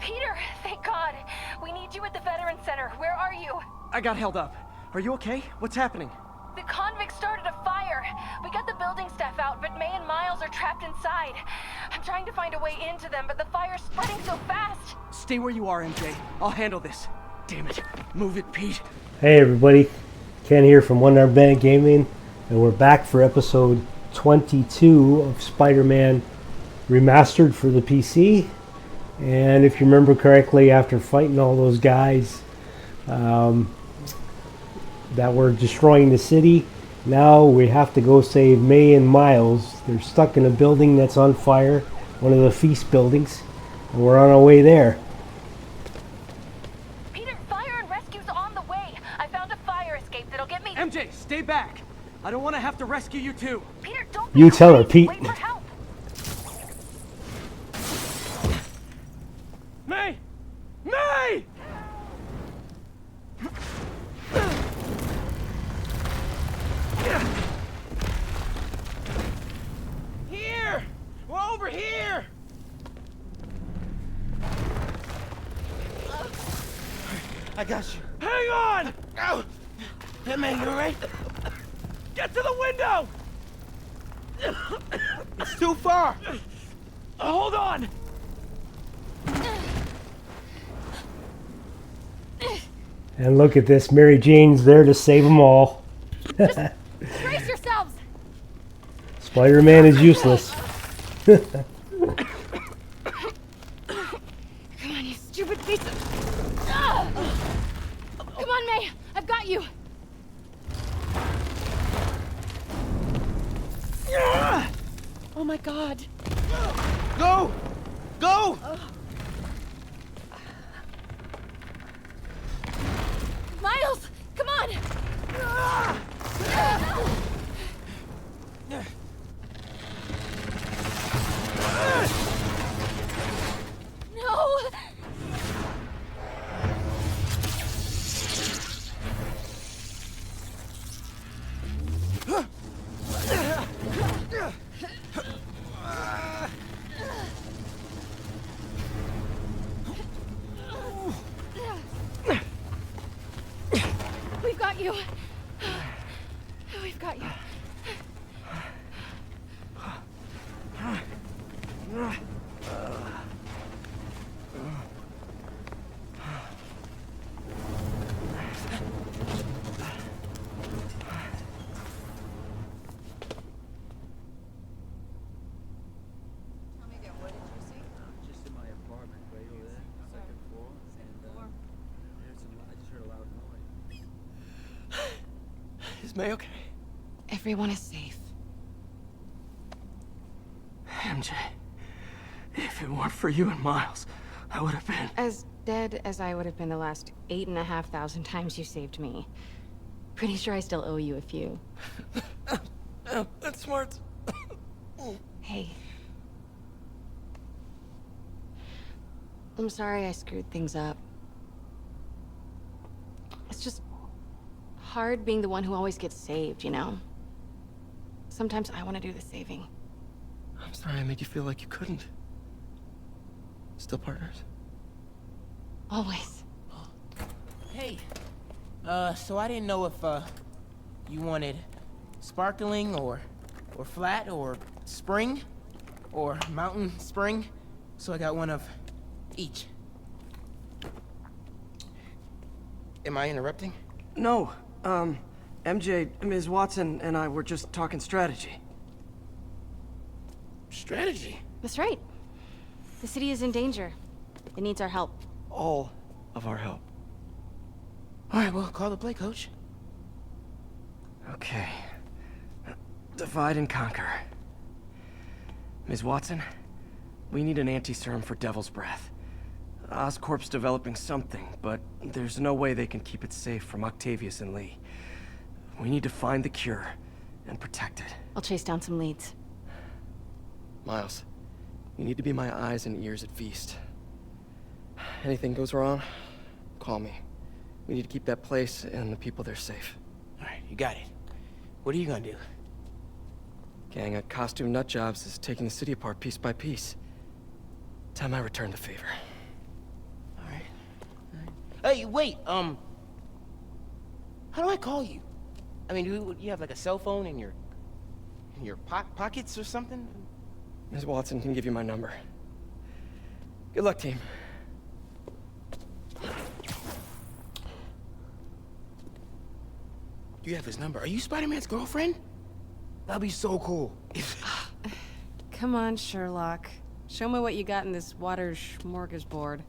Peter, thank God. We need you at the Veteran Center. Where are you? I got held up. Are you okay? What's happening? The convicts started a fire. We got the building staff out, but May and Miles are trapped inside. I'm trying to find a way into them, but the fire's spreading so fast. Stay where you are, MJ. I'll handle this. Damn it. Move it, Pete. Hey everybody, Ken here from One Arm Bandit Gaming, and we're back for episode 22 of Spider-Man Remastered for the PC. And if you remember correctly, after fighting all those guys that were destroying the city, now we have to go save May and Miles. They're stuck in a building that's on fire, one of the feast buildings, and we're on our way there. Peter, fire and rescue's on the way. I found a fire escape that'll get me... MJ, stay back. I don't want to have to rescue you too. Peter, don't You be tell her, crazy. Pete. Wait for help. May! May! Here! We're over here! I got you. Hang on! Ow! Hey, man, you alright? Get to the window! It's too far. Hold on! And look at this, Mary Jane's there to save them all. Brace yourselves! Spider-Man is useless. Come on, you stupid piece of... Come on, May. I've got you. Oh my God. Go! Go! Miles, come on. No. We've got you. We've got you. Just in my apartment, right over there, second floor, and I just heard a loud noise. Is May okay? Everyone is safe. MJ, if it weren't for you and Miles, I would have been... As dead as I would have been the last 8,500 times you saved me. Pretty sure I still owe you a few. That's smart. Hey. I'm sorry I screwed things up. It's just hard being the one who always gets saved, you know? Sometimes I want to do the saving. I'm sorry I made you feel like you couldn't. Still partners? Always. Hey, so I didn't know if, you wanted sparkling or flat or spring or mountain spring, so I got one of each. Am I interrupting? No, MJ, Ms. Watson, and I were just talking strategy. Strategy? That's right. The city is in danger. It needs our help. All of our help. All right, well, call the play, coach. Okay. Divide and conquer. Ms. Watson, we need an anti-serum for Devil's Breath. Oscorp's developing something, but there's no way they can keep it safe from Octavius and Lee. We need to find the cure and protect it. I'll chase down some leads. Miles, you need to be my eyes and ears at Feast. Anything goes wrong, call me. We need to keep that place and the people there safe. All right, you got it. What are you gonna do? Gang of costume nutjobs is taking the city apart piece by piece. Time I return the favor. Hey, wait, how do I call you? I mean, you have like a cell phone in your pockets or something? Ms. Watson can give you my number. Good luck, team. You have his number. Are you Spider-Man's girlfriend? That'd be so cool. Come on, Sherlock. Show me what you got in this water smorgasbord.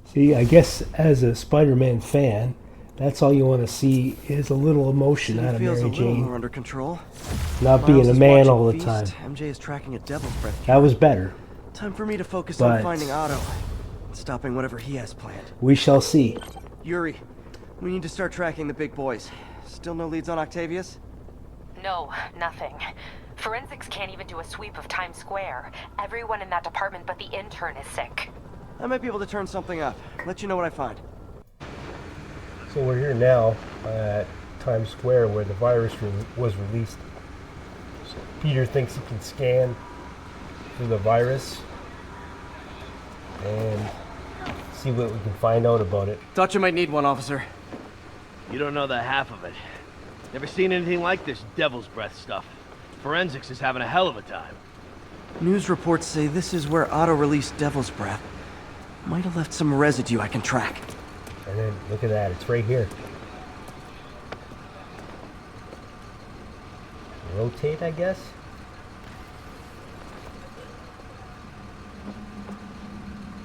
See, I guess as a Spider-Man fan, that's all you want to see is a little emotion out of feels Mary a little more Jane, under control. not being Miles a is man watching all the Feast. time. MJ is tracking a devil's breath. That was better. Time for me to focus But- on finding Otto. And stopping whatever he has planned. We shall see. Yuri, we need to start tracking the big boys. Still no leads on Octavius? No, nothing. Forensics can't even do a sweep of Times Square. Everyone in that department but the intern is sick. I might be able to turn something up. Let you know what I find. So we're here now at Times Square where the virus was released. So Peter thinks he can scan through the virus and see what we can find out about it. Thought you might need one, officer. You don't know the half of it. Never seen anything like this devil's breath stuff. Forensics is having a hell of a time. News reports say this is where Otto released Devil's Breath. Might have left some residue I can track. And then look at that, it's right here. Rotate, I guess?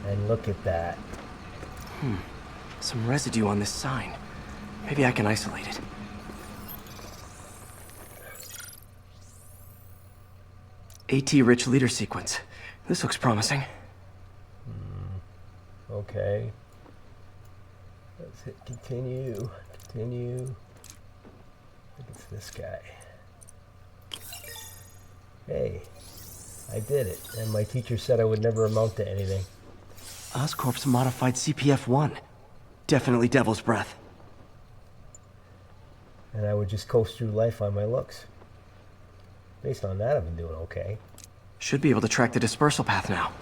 And look at that. Some residue on this sign. Maybe I can isolate it. AT-rich leader sequence. This looks promising. Okay. Let's hit continue. Continue. I think it's this guy. Hey, I did it. And my teacher said I would never amount to anything. Oscorp's modified CPF-1. Definitely Devil's Breath. And I would just coast through life on my looks. Based on that, I've been doing okay. Should be able to track the dispersal path now.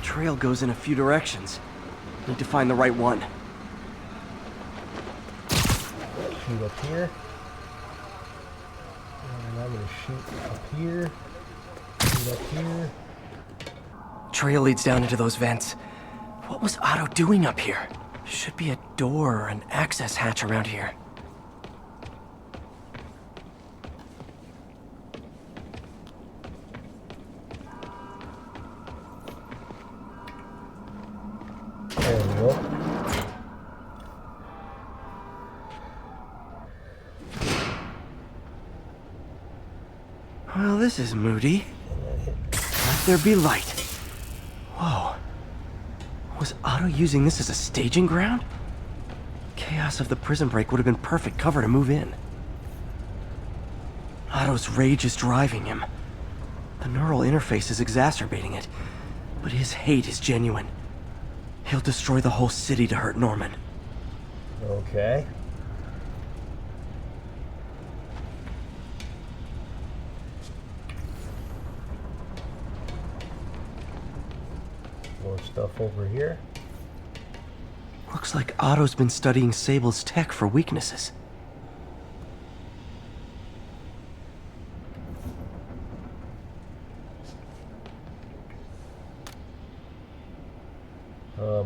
Trail goes in a few directions. Need to find the right one. Shoot up here. And I'm gonna shoot up here. Shoot up here. Trail leads down into those vents. What was Otto doing up here? Should be a door or an access hatch around here. There we go. Well, this is moody. Let there be light. Whoa. Was Otto using this as a staging ground? Chaos of the prison break would have been perfect cover to move in. Otto's rage is driving him. The neural interface is exacerbating it, but his hate is genuine. He'll destroy the whole city to hurt Norman. Okay. More stuff over here. Looks like Otto's been studying Sable's tech for weaknesses.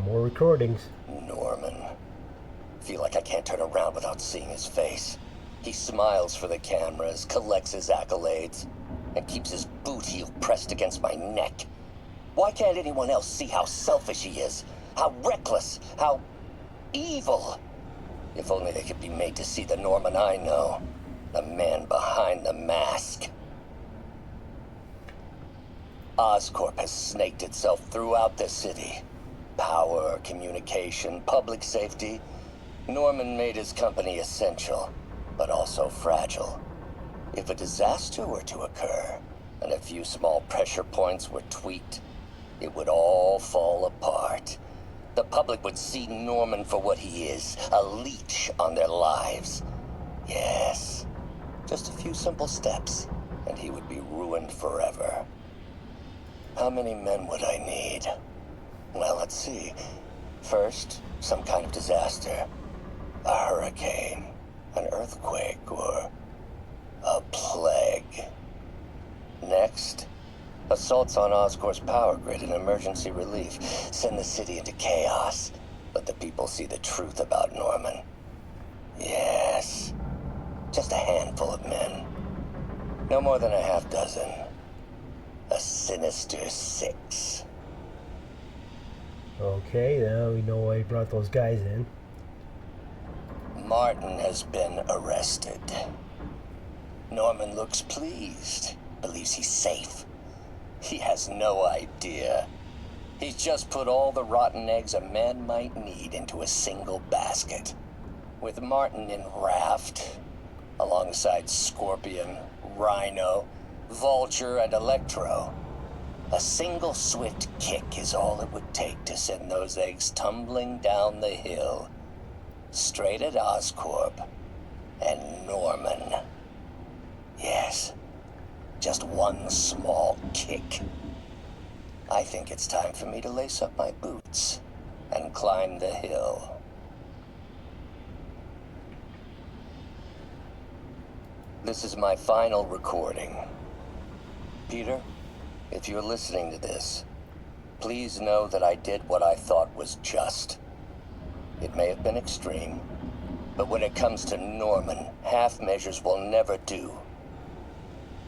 More recordings. Norman. Feel like I can't turn around without seeing his face. He smiles for the cameras, collects his accolades, and keeps his boot heel pressed against my neck. Why can't anyone else see how selfish he is? How reckless? How evil? If only they could be made to see the Norman I know. The man behind the mask. Oscorp has snaked itself throughout the city. Power, communication, public safety. Norman made his company essential, but also fragile. If a disaster were to occur, and a few small pressure points were tweaked, it would all fall apart. The public would see Norman for what he is, a leech on their lives. Yes, just a few simple steps, and he would be ruined forever. How many men would I need? Well, let's see. First, some kind of disaster. A hurricane, an earthquake, or a plague. Next, assaults on Oscorp's power grid and emergency relief send the city into chaos. Let the people see the truth about Norman. Yes, just a handful of men. No more than a half dozen. A sinister 6. Okay, now we know why he brought those guys in. Martin has been arrested. Norman looks pleased, believes he's safe. He has no idea. He's just put all the rotten eggs a man might need into a single basket. With Martin in raft, alongside Scorpion, Rhino, Vulture, and Electro, a single swift kick is all it would take to send those eggs tumbling down the hill, straight at Oscorp and Norman. Yes, just one small kick. I think it's time for me to lace up my boots and climb the hill. This is my final recording. Peter, if you're listening to this, please know that I did what I thought was just. It may have been extreme, but when it comes to Norman, half measures will never do.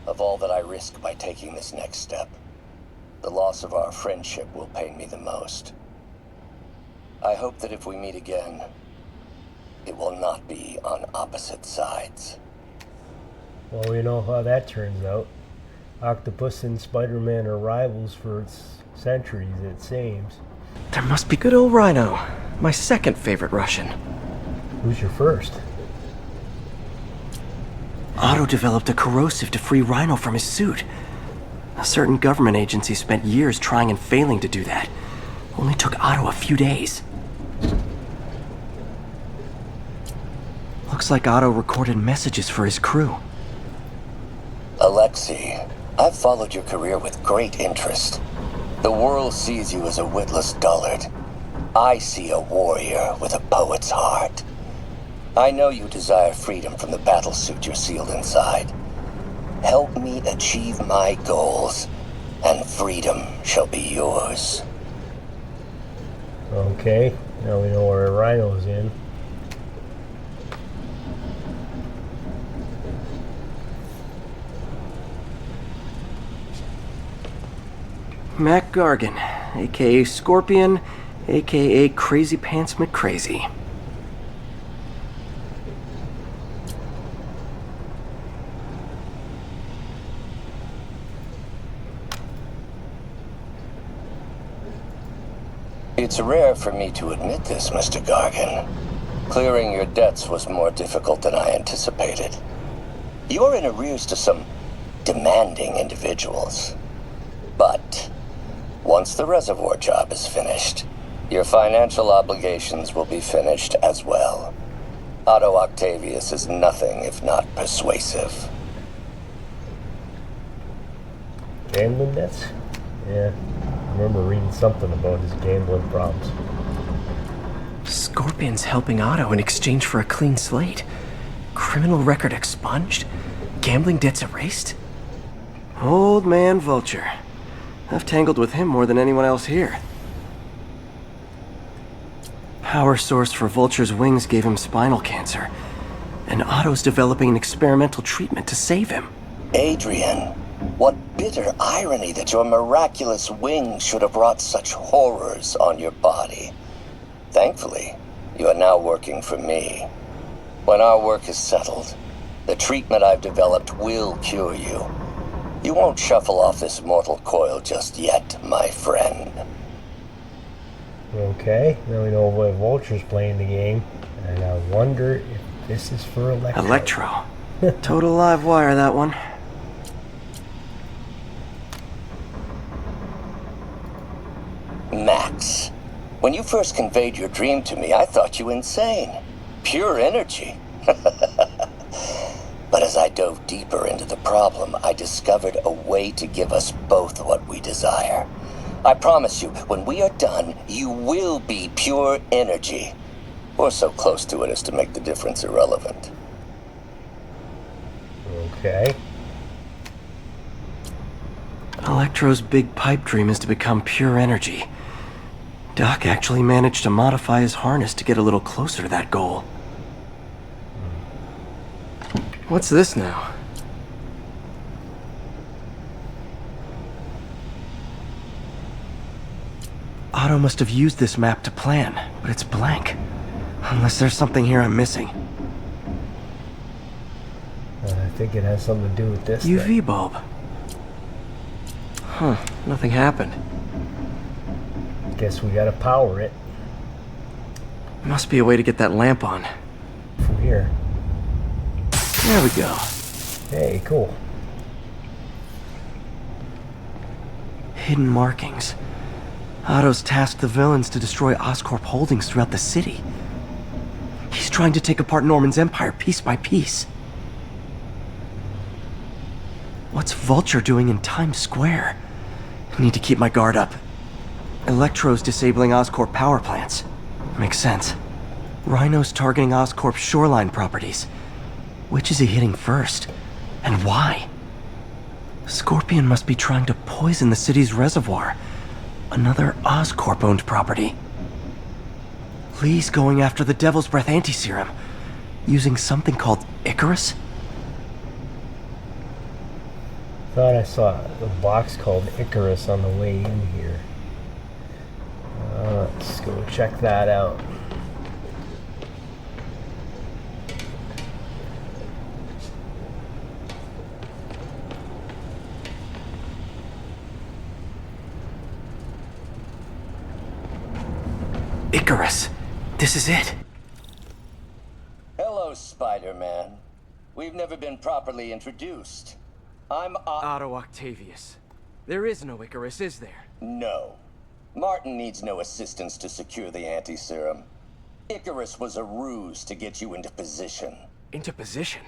Of all that I risk by taking this next step, the loss of our friendship will pain me the most. I hope that if we meet again, it will not be on opposite sides. Well, we know how that turns out. Octopus and Spider-Man are rivals for centuries, it seems. There must be good old Rhino, my second favorite Russian. Who's your first? Otto developed a corrosive to free Rhino from his suit. A certain government agency spent years trying and failing to do that. Only took Otto a few days. Looks like Otto recorded messages for his crew. Alexei, I've followed your career with great interest. The world sees you as a witless dullard. I see a warrior with a poet's heart. I know you desire freedom from the battlesuit you're sealed inside. Help me achieve my goals, and freedom shall be yours. Okay, now we know where Rhino's in. Mac Gargan, aka Scorpion, aka Crazy Pants McCrazy. It's rare for me to admit this, Mr. Gargan. Clearing your debts was more difficult than I anticipated. You're in arrears to some demanding individuals. But once the reservoir job is finished, your financial obligations will be finished as well. Otto Octavius is nothing if not persuasive. Gambling debts? Yeah, I remember reading something about his gambling problems. Scorpion's helping Otto in exchange for a clean slate. Criminal record expunged? Gambling debts erased? Old man Vulture. I've tangled with him more than anyone else here. Power source for Vulture's wings gave him spinal cancer, and Otto's developing an experimental treatment to save him. Adrian, what bitter irony that your miraculous wings should have brought such horrors on your body. Thankfully, you are now working for me. When our work is settled, the treatment I've developed will cure you. You won't shuffle off this mortal coil just yet, my friend. Okay, now we know why Vulture's playing the game, and I wonder if this is for Electro. Electro. Total live wire, that one. Max, when you first conveyed your dream to me, I thought you insane. Pure energy. But as As I dove deeper into the problem, I discovered a way to give us both what we desire. I promise you, when we are done, you will be pure energy. Or so close to it as to make the difference irrelevant. Okay. Electro's big pipe dream is to become pure energy. Doc actually managed to modify his harness to get a little closer to that goal. What's this now? Otto must have used this map to plan, but it's blank. Unless there's something here I'm missing. I think it has something to do with this UV thing. bulb. Huh, nothing happened. Guess we gotta power it Must be a way to get that lamp on. from here. There we go. Hey, cool. Hidden markings. Otto's tasked the villains to destroy Oscorp holdings throughout the city. He's trying to take apart Norman's empire piece by piece. What's Vulture doing in Times Square? I need to keep my guard up. Electro's disabling Oscorp power plants. Makes sense. Rhino's targeting Oscorp's shoreline properties. Which is he hitting first? And why? Scorpion must be trying to poison the city's reservoir. Another Oscorp-owned property. Lee's going after the Devil's Breath anti-serum, using something called Icarus? Thought I saw a box called Icarus on the way in here. Let's go check that out. Icarus. This is it. Hello, Spider-Man. We've never been properly introduced. I'm Otto Octavius. There is no Icarus, is there? No. Martin needs no assistance to secure the anti-serum. Icarus was a ruse to get you into position. Into position?